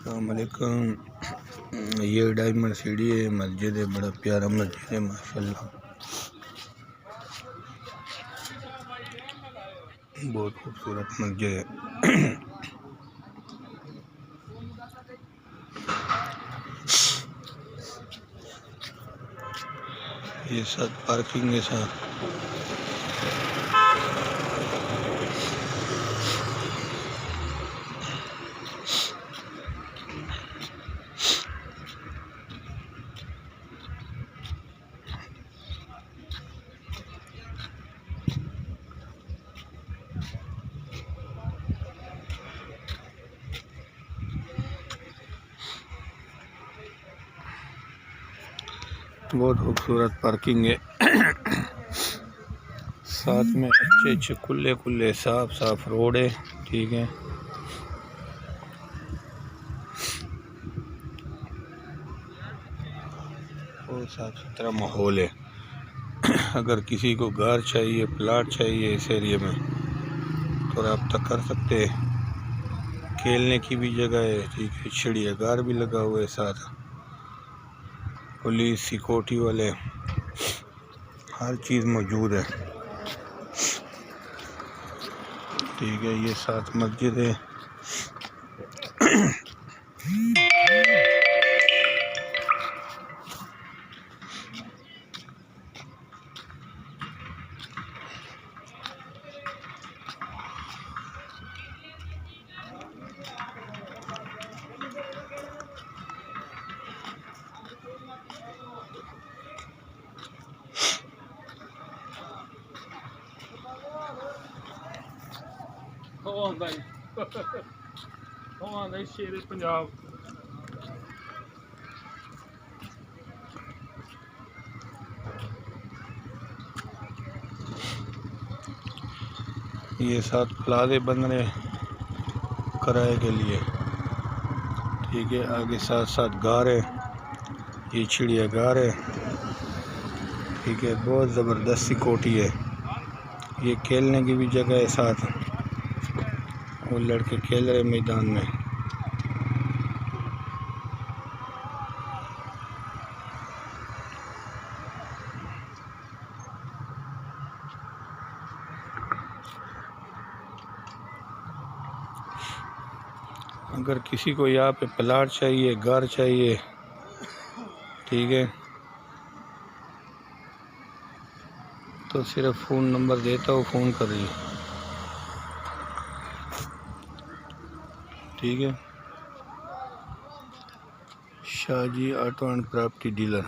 अस्सलामुअलैकुम। ये डायमंड सीढ़ी है, मस्जिद है, बड़ा प्यारा मस्जिद है माशाल्लाह, बहुत खूबसूरत मस्जिद है। ये साथ पार्किंग है साथ। बहुत खूबसूरत पार्किंग है। साथ में अच्छे खुले साफ रोड है। ठीक है, बहुत साफ सुथरा माहौल है। अगर किसी को घर चाहिए, प्लाट चाहिए इस एरिया में तो रब्ता कर सकते हैं। खेलने की भी जगह है, ठीक है, चिड़ियाघर भी लगा हुआ है, साथ पुलिस सिक्योरिटी वाले, हर चीज़ मौजूद है। ठीक है, ये साथ मस्जिद है। शेर पंजाब। ये साथ प्लाजे बन रहे किराए के लिए। ठीक है, आगे साथ गार है, ये चिड़ियाघर है। ठीक है, बहुत ज़बरदस्त सिक्योरिटी है। ये खेलने की भी जगह है साथ, वो लड़के खेल रहे मैदान में। अगर किसी को यहाँ पे प्लाट चाहिए, घर चाहिए, ठीक है, तो सिर्फ फ़ोन नंबर देता हूँ, फ़ोन करिए। ठीक है, Shahji auto and property dealer.